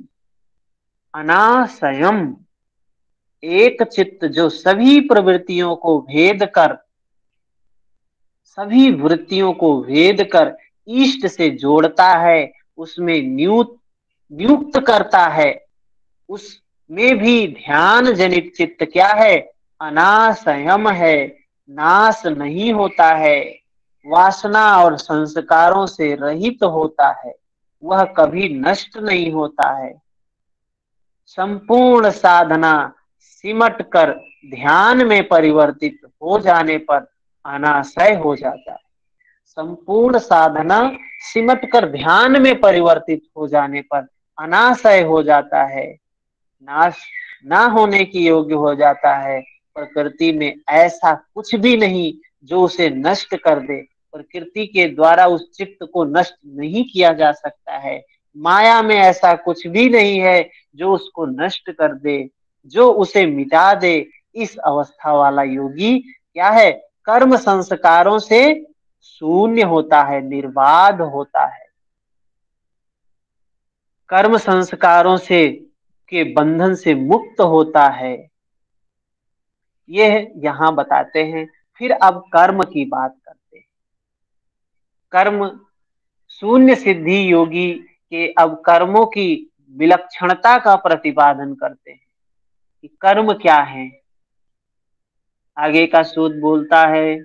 अनाशयम, एक चित्त जो सभी प्रवृत्तियों को भेद कर, सभी वृत्तियों को भेद कर इष्ट से जोड़ता है, उसमें नियुक्त करता है। उसमें भी ध्यान जनित चित्त क्या है? अनासयम है, नाश नहीं होता है, वासना और संस्कारों से रहित होता है, वह कभी नष्ट नहीं होता है। संपूर्ण साधना सिमट कर ध्यान में परिवर्तित हो जाने पर अनाशय हो जाता है। संपूर्ण साधना सिमट कर ध्यान में परिवर्तित हो जाने पर अनाशय हो जाता है, नाश ना होने की योग्य हो जाता है। प्रकृति में ऐसा कुछ भी नहीं जो उसे नष्ट कर दे। प्रकृति के द्वारा उस चित्त को नष्ट नहीं किया जा सकता है। माया में ऐसा कुछ भी नहीं है जो उसको नष्ट कर दे, जो उसे मिटा दे। इस अवस्था वाला योगी क्या है? कर्म संस्कारों से शून्य होता है, निर्बाध होता है। कर्म संस्कारों से के बंधन से मुक्त होता है। यह यहां बताते हैं। फिर अब कर्म की बात करते हैं। कर्म शून्य सिद्धि योगी के अब कर्मों की विलक्षणता का प्रतिपादन करते हैं कि कर्म क्या है। आगे का सूत्र बोलता है,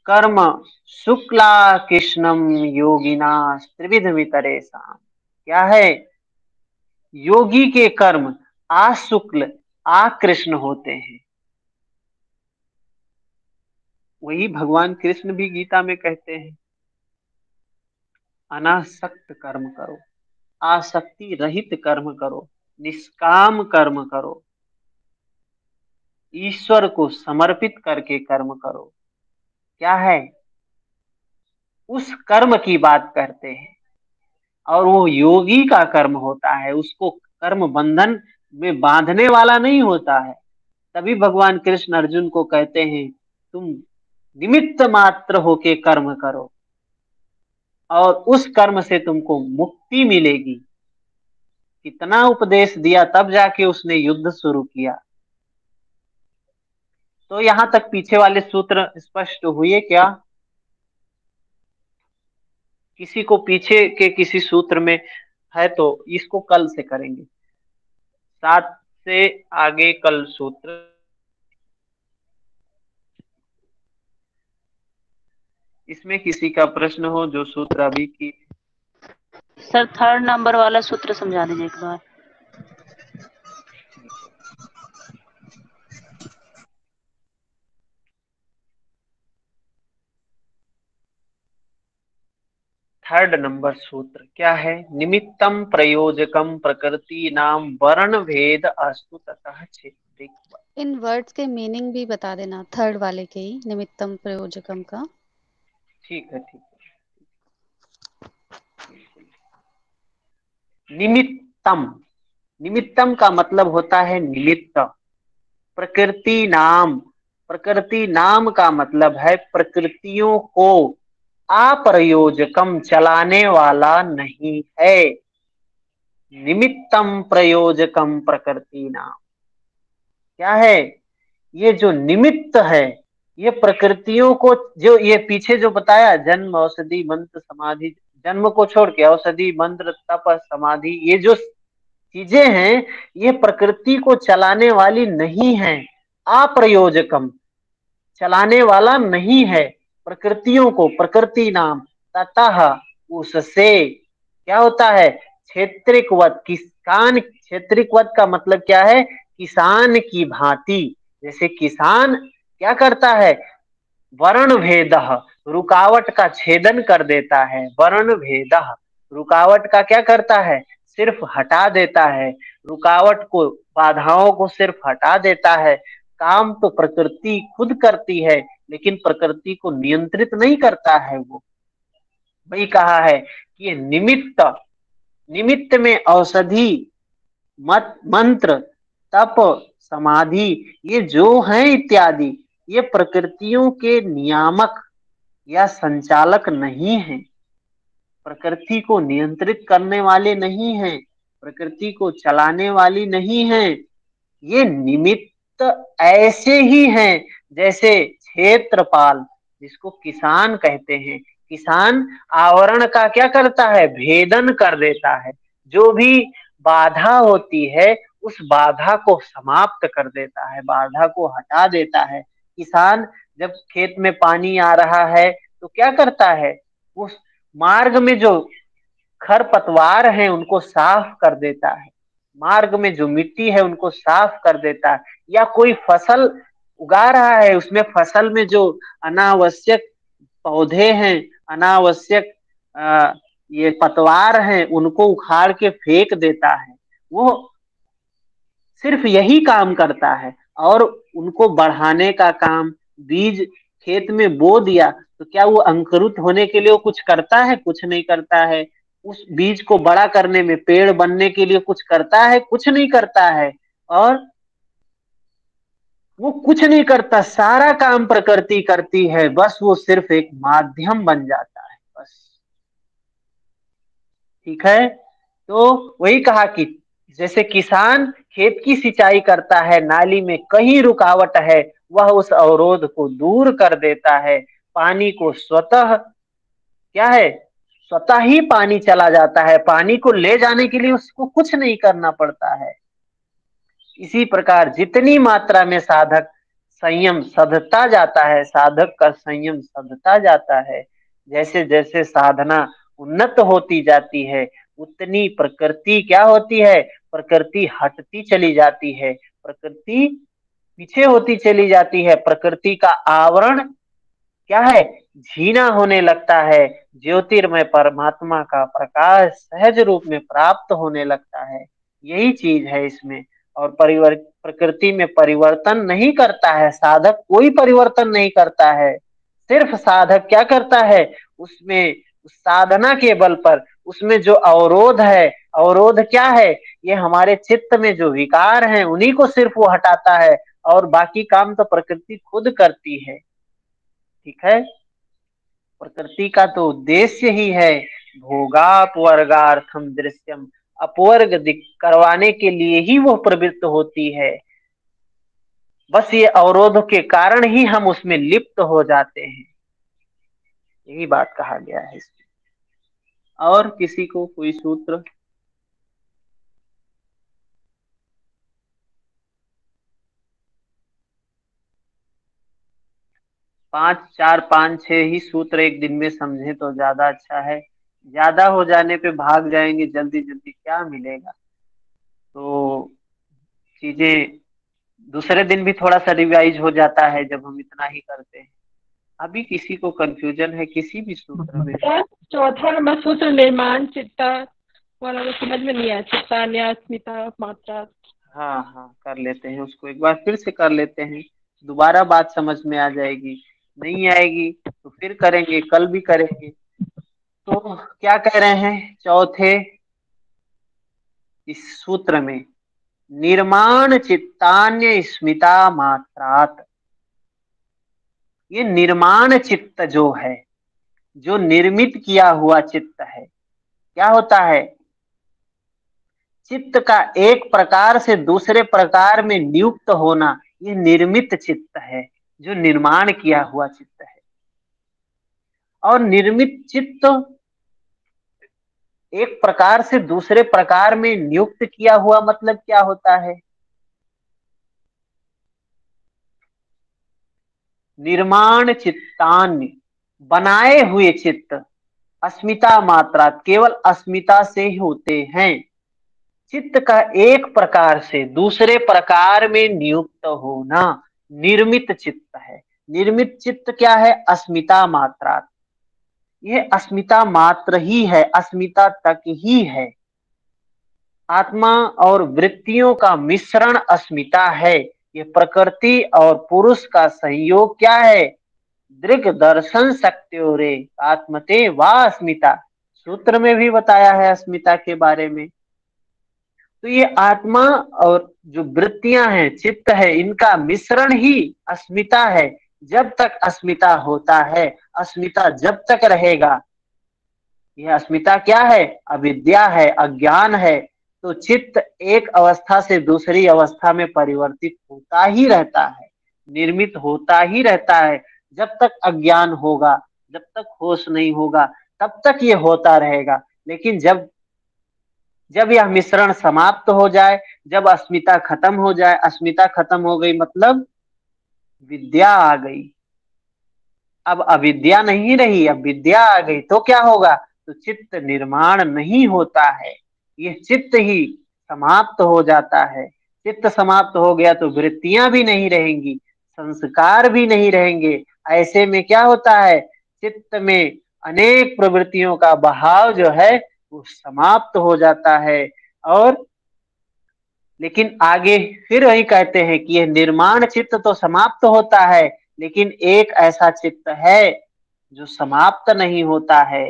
कर्म शुक्ला कृष्णम योगिना त्रिविध वितरेषाम्। क्या है? योगी के कर्म आशुक्ल आकृष्ण होते हैं। वही भगवान कृष्ण भी गीता में कहते हैं, अनासक्त कर्म करो, आसक्ति रहित कर्म करो, निष्काम कर्म करो। ईश्वर को समर्पित करके कर्म करो। क्या है? उस कर्म की बात करते हैं, और वो योगी का कर्म होता है, उसको कर्म बंधन में बांधने वाला नहीं होता है। तभी भगवान कृष्ण अर्जुन को कहते हैं, तुम निमित्त मात्र होके कर्म करो और उस कर्म से तुमको मुक्ति मिलेगी। कितना उपदेश दिया, तब जाके उसने युद्ध शुरू किया। तो यहां तक पीछे वाले सूत्र स्पष्ट हुए क्या? किसी को पीछे के किसी सूत्र में है तो इसको कल से करेंगे। 7 से आगे कल सूत्र। इसमें किसी का प्रश्न हो जो सूत्र अभी की। सर 3rd नंबर वाला सूत्र समझा दीजिए एक बार। थर्ड नंबर सूत्र क्या है? निमित्तम प्रयोजकम प्रकृति नाम वर्ण भेद अस्तु ततः क्षेत्रिक। इन वर्ड्स के मीनिंग भी बता देना, 3rd वाले के ही, निमित्तम प्रयोजकम का। ठीक है, ठीक है। निमित्तम, निमित्तम का मतलब होता है निमित्त। प्रकृति नाम, प्रकृति नाम का मतलब है प्रकृतियों को अप्रयोजकम, चलाने वाला नहीं है। निमित्तम प्रयोजकम प्रकृति नाम क्या है? ये जो निमित्त है, ये प्रकृतियों को, जो ये पीछे जो बताया, जन्म औषधि मंत्र समाधि, जन्म को छोड़ के औषधि मंत्र तप समाधि, ये जो चीजें हैं, ये प्रकृति को चलाने वाली नहीं है। अप्रयोजकम, चलाने वाला नहीं है प्रकृतियों को, प्रकृति नाम, ततः उससे क्या होता है? क्षेत्रिकवत, किसान, क्षेत्रिकवत का मतलब क्या है? किसान की भांति। जैसे किसान क्या करता है? वर्ण भेद, रुकावट का छेदन कर देता है। वर्ण भेद, रुकावट का क्या करता है? सिर्फ हटा देता है। रुकावट को, बाधाओं को सिर्फ हटा देता है। काम तो प्रकृति खुद करती है, लेकिन प्रकृति को नियंत्रित नहीं करता है वो। वही कहा है कि ये निमित्त, निमित्त में औषधि, मत, मंत्र, तप, समाधि, ये जो है इत्यादि, ये प्रकृतियों के नियामक या संचालक नहीं है। प्रकृति को नियंत्रित करने वाले नहीं हैं, प्रकृति को चलाने वाली नहीं है। ये निमित्त ऐसे ही हैं जैसे क्षेत्रपाल, जिसको किसान कहते हैं। किसान आवरण का क्या करता है? भेदन कर देता है। जो भी बाधा होती है, उस बाधा को समाप्त कर देता है, बाधा को हटा देता है। किसान जब खेत में पानी आ रहा है तो क्या करता है? उस मार्ग में जो खरपतवार है उनको साफ कर देता है, मार्ग में जो मिट्टी है उनको साफ कर देता है। या कोई फसल उगा रहा है, उसमें फसल में जो अनावश्यक पौधे हैं, अनावश्यक ये पतवार हैं, उनको उखाड़ के फेंक देता है। वो सिर्फ यही काम करता है। और उनको बढ़ाने का काम, बीज खेत में बो दिया तो क्या वो अंकुरित होने के लिए वो कुछ करता है? कुछ नहीं करता है। उस बीज को बड़ा करने में, पेड़ बनने के लिए कुछ करता है? कुछ नहीं करता है। और वो कुछ नहीं करता, सारा काम प्रकृति करती है, बस वो सिर्फ एक माध्यम बन जाता है, बस। ठीक है। तो वही कहा कि जैसे किसान खेत की सिंचाई करता है, नाली में कहीं रुकावट है, वह उस अवरोध को दूर कर देता है। पानी को स्वतः क्या है? स्वतः ही पानी चला जाता है। पानी को ले जाने के लिए उसको कुछ नहीं करना पड़ता है। इसी प्रकार जितनी मात्रा में साधक संयम सधता जाता है, साधक का संयम सधता जाता है, जैसे जैसे साधना उन्नत होती जाती है, उतनी प्रकृति क्या होती है? प्रकृति हटती चली जाती है, प्रकृति पीछे होती चली जाती है। प्रकृति का आवरण क्या है? झीना होने लगता है। ज्योतिर्मय परमात्मा का प्रकाश सहज रूप में प्राप्त होने लगता है। यही चीज है इसमें। और प्रकृति में परिवर्तन नहीं करता है, साधक कोई परिवर्तन नहीं करता है। सिर्फ साधक क्या करता है, उसमें साधना के बल पर उसमें जो अवरोध है, अवरोध क्या है, ये हमारे चित्त में जो विकार हैं उन्हीं को सिर्फ वो हटाता है, और बाकी काम तो प्रकृति खुद करती है। ठीक है, प्रकृति का तो उद्देश्य ही है भोगापवर्गार्थम दृश्यम, अपवर्ग करवाने के लिए ही वो प्रवृत्त होती है। बस ये अवरोध के कारण ही हम उसमें लिप्त हो जाते हैं, यही बात कहा गया है इसमें। और किसी को कोई सूत्र? 5, 4, 5, 6 ही सूत्र एक दिन में समझे तो ज्यादा अच्छा है। ज्यादा हो जाने पे भाग जाएंगे जल्दी जल्दी, क्या मिलेगा। तो चीजें दूसरे दिन भी थोड़ा सा रिवाइज हो जाता है जब हम इतना ही करते हैं। अभी किसी को कंफ्यूजन है किसी भी सूत्र में? चौथा नंबर सूत्र निर्माण चित्ता वाला तो समझ में नहीं आया, चित्ता न्यास स्मिता मात्रा। हाँ हाँ, कर लेते हैं उसको, एक बार फिर से कर लेते हैं, दोबारा बात समझ में आ जाएगी। नहीं आएगी तो फिर करेंगे, कल भी करेंगे। तो क्या कह रहे हैं चौथे इस सूत्र में, निर्माण चित्तान्य स्मिता मात्रात। ये निर्माण चित्त जो है, जो निर्मित किया हुआ चित्त है, क्या होता है, चित्त का एक प्रकार से दूसरे प्रकार में नियुक्त होना, ये निर्मित चित्त है, जो निर्माण किया हुआ चित्त है। और निर्मित चित्त एक प्रकार से दूसरे प्रकार में नियुक्त किया हुआ मतलब क्या होता है, निर्माण चित्तान्य, बनाए हुए चित्त, अस्मिता मात्रा, केवल अस्मिता से ही होते हैं। चित्त का एक प्रकार से दूसरे प्रकार में नियुक्त होना निर्मित चित्त है। निर्मित चित्त क्या है, अस्मिता मात्रा, यह अस्मिता मात्र ही है, अस्मिता तक ही है। आत्मा और वृत्तियों का मिश्रण अस्मिता है। ये प्रकृति और पुरुष का संयोग क्या है, दृग दर्शन शक्त्योरे आत्मते व अस्मिता, सूत्र में भी बताया है अस्मिता के बारे में। तो ये आत्मा और जो वृत्तियां हैं, चित्त है, इनका मिश्रण ही अस्मिता है। जब तक अस्मिता होता है, अस्मिता जब तक रहेगा, यह अस्मिता क्या है, अविद्या है, अज्ञान है। तो चित्त एक अवस्था से दूसरी अवस्था में परिवर्तित होता ही रहता है, निर्मित होता ही रहता है। जब तक अज्ञान होगा, जब तक होश नहीं होगा, तब तक ये होता रहेगा। लेकिन जब यह मिश्रण समाप्त हो जाए, जब अस्मिता खत्म हो जाए, अस्मिता खत्म हो गई मतलब विद्या आ गई, अब अविद्या नहीं रही, अब विद्या आ गई, तो क्या होगा, तो चित्त निर्माण नहीं होता है, यह चित्त ही समाप्त हो जाता है। चित्त समाप्त हो गया तो वृत्तियां भी नहीं रहेंगी, संस्कार भी नहीं रहेंगे। ऐसे में क्या होता है, चित्त में अनेक प्रवृत्तियों का बहाव जो है वो समाप्त हो जाता है। और लेकिन आगे फिर वही कहते हैं कि यह निर्माण चित्त तो समाप्त होता है, लेकिन एक ऐसा चित्त है जो समाप्त नहीं होता है।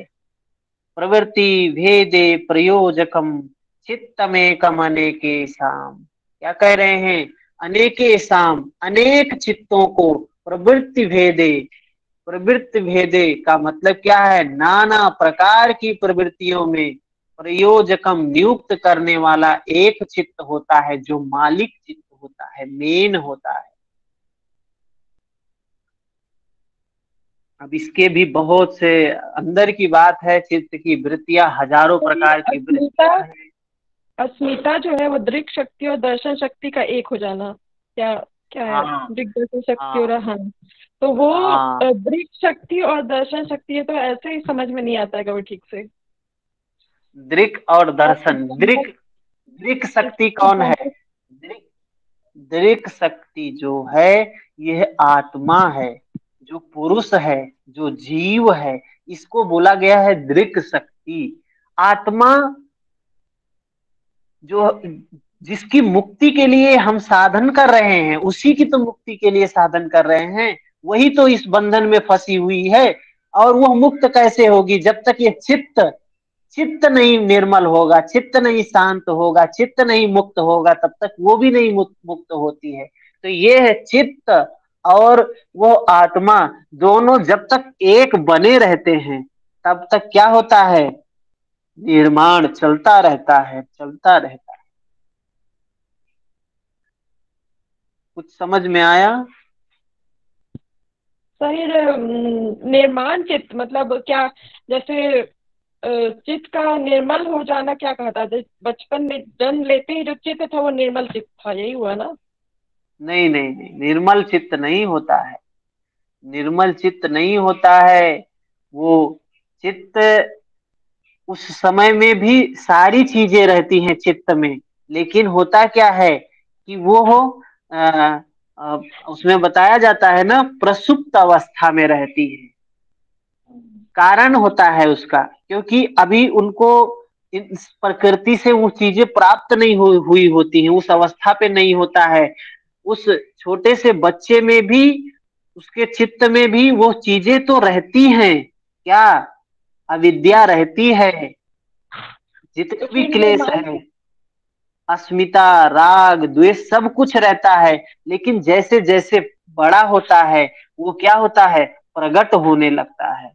प्रवृत्ति भेदे प्रयोजकम चित्तमेकम अनेकेषाम, क्या कह रहे हैं, अनेकेषाम, अनेक चित्तों को, प्रवृत्ति भेदे, प्रवृत्ति भेदे का मतलब क्या है, नाना प्रकार की प्रवृत्तियों में प्रयोजकम, नियुक्त करने वाला एक चित्त होता है, जो मालिक चित्त होता है, मेन होता है। अब इसके भी बहुत से अंदर की बात है, चित्त की वृत्तियां हजारों प्रकार की वृत्तियां हैं। अस्मिता जो है वो दृक शक्ति और दर्शन शक्ति का एक हो जाना, क्या क्या है, दृक दर्शन शक्ति और हाँ, तो वो दृक शक्ति और दर्शन शक्ति है, तो ऐसे ही समझ में नहीं आता है कभी ठीक से। दृक और दर्शन, दृक शक्ति कौन है, दृक शक्ति जो है यह आत्मा है, जो पुरुष है, जो जीव है, इसको बोला गया है दृक शक्ति। आत्मा जो जिसकी मुक्ति के लिए हम साधन कर रहे हैं, उसी की तो मुक्ति के लिए साधन कर रहे हैं, वही तो इस बंधन में फंसी हुई है। और वो मुक्त कैसे होगी? जब तक ये चित्त नहीं निर्मल होगा, चित्त नहीं शांत होगा, चित्त नहीं मुक्त होगा, तब तक वो भी नहीं मुक्त होती है। तो ये है चित्त और वो आत्मा, दोनों जब तक एक बने रहते हैं तब तक क्या होता है? निर्माण चलता रहता है, चलता रहता है। कुछ समझ में आया? सही। निर्माण चित्त मतलब क्या? जैसे चित्त का निर्मल हो जाना क्या कहता है? बचपन में जन्म लेते ही जो चित्त था वो निर्मल चित्त था, यही हुआ ना? नहीं नहीं नहीं, निर्मल चित्त नहीं होता है, निर्मल चित्त नहीं होता है। वो चित्त उस समय में भी सारी चीजें रहती हैं चित्त में, लेकिन होता क्या है कि वो हो आ, आ, उसमें बताया जाता है ना, प्रसुप्त अवस्था में रहती है। कारण होता है उसका, क्योंकि अभी उनको इस प्रकृति से वो चीजें प्राप्त नहीं हुई होती हैं, उस अवस्था पे नहीं होता है। उस छोटे से बच्चे में भी, उसके चित्त में भी वो चीजें तो रहती हैं। क्या? अविद्या रहती है, जितने तो भी फिर क्लेश निर्माण है, अस्मिता, राग, द्वेष, सब कुछ रहता है। लेकिन जैसे जैसे बड़ा होता है, वो क्या होता है? प्रकट होने लगता है।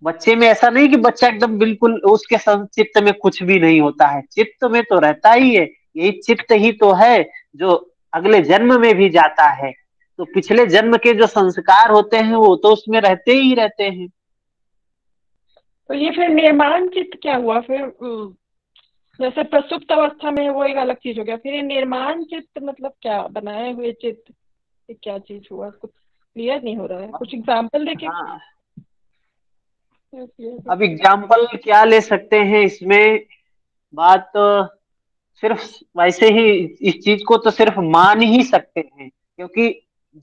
बच्चे में ऐसा नहीं कि बच्चा एकदम बिल्कुल उसके चित्त में कुछ भी नहीं होता है, चित्त में तो रहता ही है। यही चित्त ही तो है जो अगले जन्म में भी जाता है। तो पिछले जन्म के जो संस्कार होते हैं वो तो उसमें रहते ही रहते हैं। तो ये फिर निर्माण चित्त क्या हुआ फिर? जैसे प्रसुप्त अवस्था में वो एक अलग चीज हो गया, फिर ये निर्माण चित्त मतलब क्या? बनाए हुए चित्त, ये क्या चीज हुआ? कुछ क्लियर नहीं हो रहा है, कुछ एग्जाम्पल देके हाँ, क्लियर अब कर। एग्जाम्पल क्या ले सकते हैं इसमें? बात तो सिर्फ वैसे ही, इस चीज को तो सिर्फ मान ही सकते हैं, क्योंकि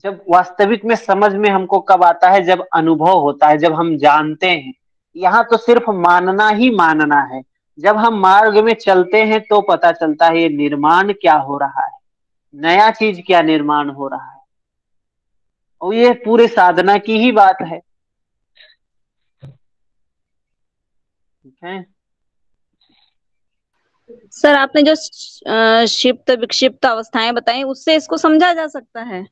जब वास्तविक में समझ में हमको कब आता है? जब अनुभव होता है, जब हम जानते हैं। यहाँ तो सिर्फ मानना ही मानना है। जब हम मार्ग में चलते हैं तो पता चलता है ये निर्माण क्या हो रहा है, नया चीज क्या निर्माण हो रहा है। और ये पूरे साधना की ही बात है। ठीक है। सर आपने जो क्षिप्त विक्षिप्त अवस्थाएं बताई, उससे इसको समझा जा सकता है?